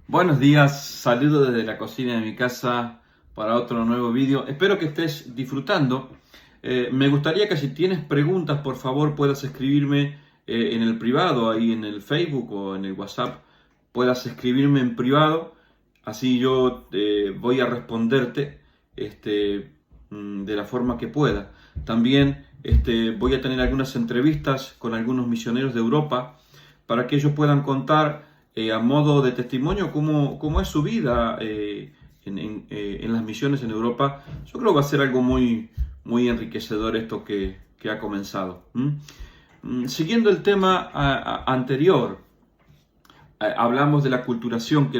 Buenos días, saludo desde la cocina de mi casa para otro nuevo vídeo. Espero que estés disfrutando. Me gustaría que si tienes preguntas, por favor, puedas escribirme en el privado, ahí en el Facebook o en el WhatsApp. Puedas escribirme en privado, así yo voy a responderte de la forma que pueda. También voy a tener algunas entrevistas con algunos misioneros de Europa para que ellos puedan contar a modo de testimonio cómo es su vida en las misiones en Europa. Yo creo que va a ser algo muy enriquecedor esto que ha comenzado. Siguiendo el tema anterior, hablamos de la culturación,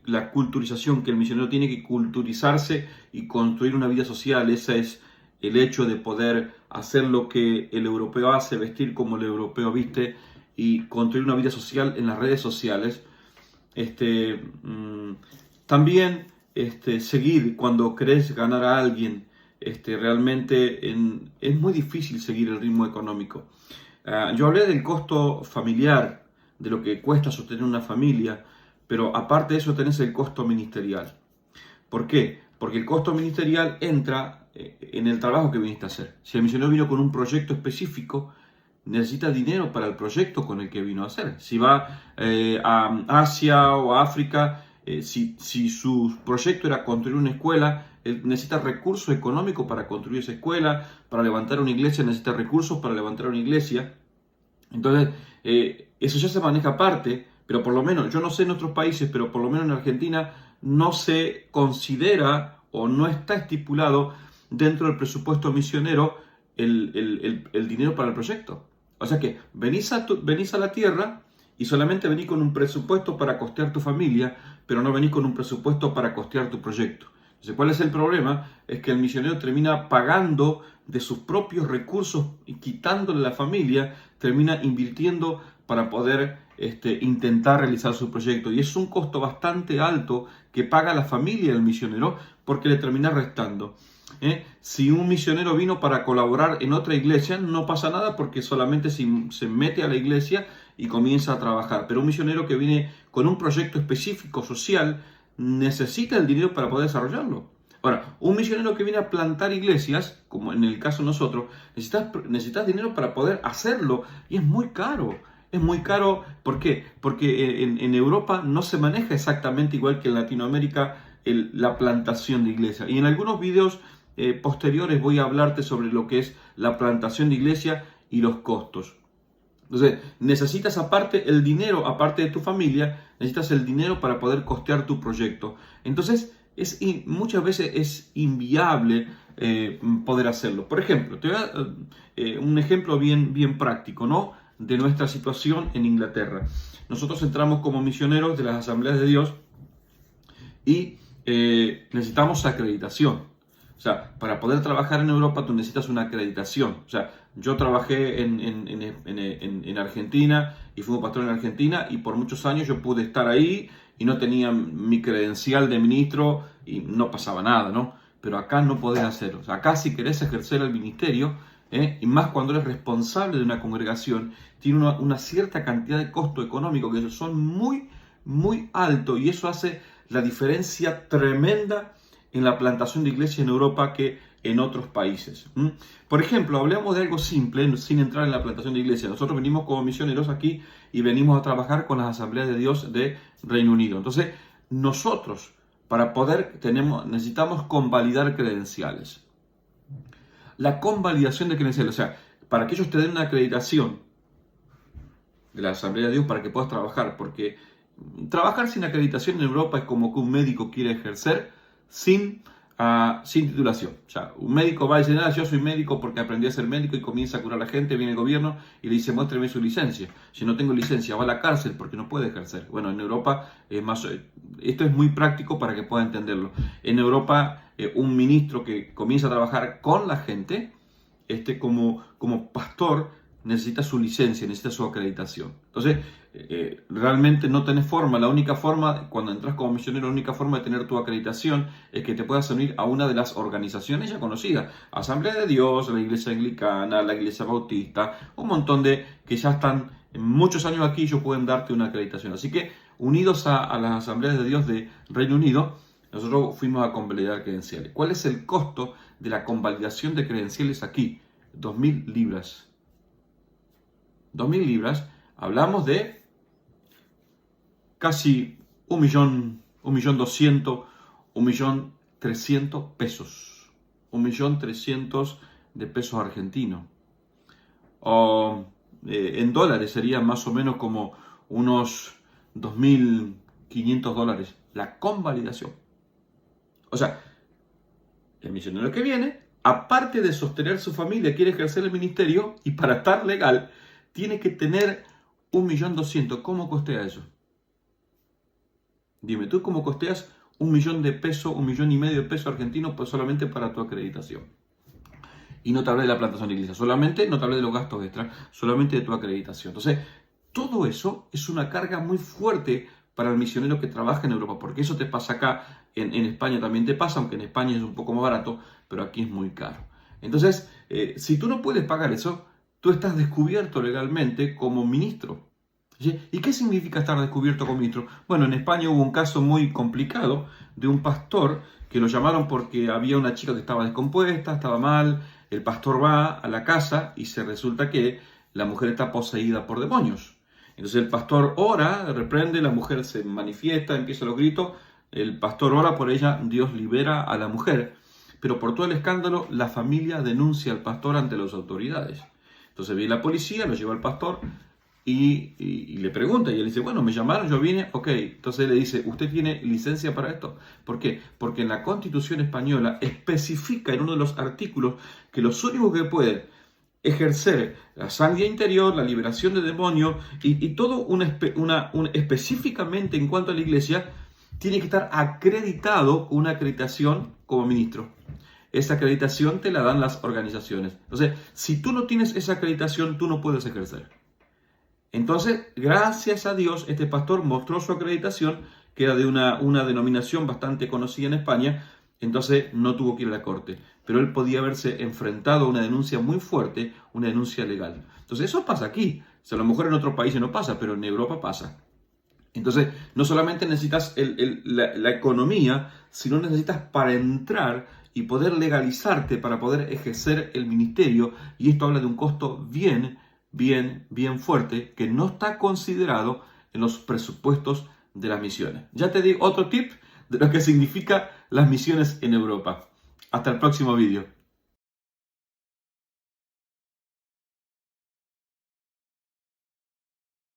la culturización, que el misionero tiene que culturizarse y construir una vida social. Ese es el hecho de poder hacer lo que el europeo hace, vestir como el europeo viste y construir una vida social en las redes sociales. También seguir cuando querés ganar a alguien, realmente es muy difícil seguir el ritmo económico. Yo hablé del costo familiar, de lo que cuesta sostener una familia, pero aparte de eso tenés el costo ministerial. ¿Por qué? Porque el costo ministerial entra en el trabajo que viniste a hacer. Si el misionero vino con un proyecto específico, necesita dinero para el proyecto con el que vino a hacer. Si va a Asia o a África, si su proyecto era construir una escuela, él necesita recursos económicos para construir esa escuela. Para levantar una iglesia necesita recursos para levantar una iglesia. Entonces, eso ya se maneja aparte, pero por lo menos, yo no sé en otros países, pero por lo menos en Argentina no se considera o no está estipulado dentro del presupuesto misionero el dinero para el proyecto. O sea que venís a la tierra y solamente venís con un presupuesto para costear tu familia, pero no venís con un presupuesto para costear tu proyecto. Entonces, ¿cuál es el problema? Es que el misionero termina pagando de sus propios recursos y quitándole a la familia, termina invirtiendo para poder intentar realizar su proyecto. Y es un costo bastante alto que paga la familia del misionero porque le termina restando. Si un misionero vino para colaborar en otra iglesia, no pasa nada porque solamente se mete a la iglesia y comienza a trabajar. Pero un misionero que viene con un proyecto específico social necesita el dinero para poder desarrollarlo. Ahora, un misionero que viene a plantar iglesias, como en el caso de nosotros, necesitas dinero para poder hacerlo y es muy caro. Es muy caro, ¿por qué? Porque en Europa no se maneja exactamente igual que en Latinoamérica la plantación de iglesias. Y en algunos videos posteriores voy a hablarte sobre lo que es la plantación de iglesia y los costos. Entonces, necesitas aparte el dinero, aparte de tu familia, necesitas el dinero para poder costear tu proyecto. Entonces, muchas veces es inviable poder hacerlo. Por ejemplo, te voy a dar un ejemplo bien práctico, ¿no? De nuestra situación en Inglaterra. Nosotros entramos como misioneros de las Asambleas de Dios y necesitamos acreditación. O sea, para poder trabajar en Europa tú necesitas una acreditación. O sea, yo trabajé en Argentina y fui un pastor en Argentina y por muchos años yo pude estar ahí y no tenía mi credencial de ministro y no pasaba nada, ¿no? Pero acá no podés hacerlo. O sea, acá si querés ejercer el ministerio, y más cuando eres responsable de una congregación, tiene una cierta cantidad de costo económico que son muy altos y eso hace la diferencia tremenda en la plantación de iglesias en Europa que en otros países. Por ejemplo, hablemos de algo simple, sin entrar en la plantación de iglesias. Nosotros venimos como misioneros aquí y venimos a trabajar con las Asambleas de Dios de Reino Unido. Entonces, nosotros, para poder, necesitamos convalidar credenciales. La convalidación de credenciales, o sea, para que ellos te den una acreditación de la Asamblea de Dios para que puedas trabajar, porque trabajar sin acreditación en Europa es como que un médico quiere ejercer sin titulación. O sea, un médico va a decir, yo soy médico porque aprendí a ser médico y comienza a curar a la gente, viene el gobierno y le dice, muéstreme su licencia. Si no tengo licencia, va a la cárcel porque no puede ejercer. Bueno, en Europa es más, esto es muy práctico para que pueda entenderlo. En Europa, un ministro que comienza a trabajar con la gente, como pastor, necesita su licencia, necesita su acreditación. Entonces, realmente no tenés forma. La única forma, cuando entras como misionero, la única forma de tener tu acreditación es que te puedas unir a una de las organizaciones ya conocidas. Asamblea de Dios, la Iglesia Anglicana, la Iglesia Bautista, un montón de que ya están en muchos años aquí ellos pueden darte una acreditación. Así que unidos a las Asambleas de Dios de Reino Unido, nosotros fuimos a convalidar credenciales. ¿Cuál es el costo de la convalidación de credenciales aquí? 2.000 libras. 2.000 libras, hablamos de casi 1.200.000, 1.300.000 pesos. 1.300.000 de pesos argentinos. O en dólares sería más o menos como unos 2.500 dólares la convalidación. O sea, el misionero que viene, aparte de sostener su familia, quiere ejercer el ministerio y para estar legal tiene que tener 1.200.000. ¿Cómo costea eso? Dime, ¿tú cómo costeas 1.000.000 de pesos, 1.500.000 de pesos argentinos pues solamente para tu acreditación? Y no te hablé de la plantación de iglesia, solamente, no te hablé de los gastos extras, solamente de tu acreditación. Entonces, todo eso es una carga muy fuerte para el misionero que trabaja en Europa, porque eso te pasa acá, en España también te pasa, aunque en España es un poco más barato, pero aquí es muy caro. Entonces, si tú no puedes pagar eso, tú estás descubierto legalmente como ministro. ¿Sí? ¿Y qué significa estar descubierto como ministro? Bueno, en España hubo un caso muy complicado de un pastor que lo llamaron porque había una chica que estaba descompuesta, estaba mal. El pastor va a la casa y se resulta que la mujer está poseída por demonios. Entonces el pastor ora, reprende, la mujer se manifiesta, empieza los gritos, el pastor ora por ella, Dios libera a la mujer. Pero por todo el escándalo, la familia denuncia al pastor ante las autoridades. Entonces viene la policía, lo lleva al pastor y le pregunta, y él dice, bueno, me llamaron, yo vine, ok. Entonces le dice, ¿usted tiene licencia para esto? ¿Por qué? Porque en la Constitución española especifica en uno de los artículos que los únicos que pueden ejercer la sanidad interior, la liberación de demonios y todo específicamente en cuanto a la iglesia, tiene que estar acreditado con una acreditación como ministro. Esa acreditación te la dan las organizaciones. Entonces, si tú no tienes esa acreditación, tú no puedes ejercer. Entonces, gracias a Dios, este pastor mostró su acreditación, que era de una denominación bastante conocida en España, entonces no tuvo que ir a la corte. Pero él podía haberse enfrentado a una denuncia muy fuerte, una denuncia legal. Entonces, eso pasa aquí. O sea, a lo mejor en otros países no pasa, pero en Europa pasa. Entonces, no solamente necesitas la economía, sino necesitas para entrar y poder legalizarte, para poder ejercer el ministerio. Y esto habla de un costo bien fuerte que no está considerado en los presupuestos de las misiones. Ya te di otro tip de lo que significa las misiones en Europa. Hasta el próximo vídeo.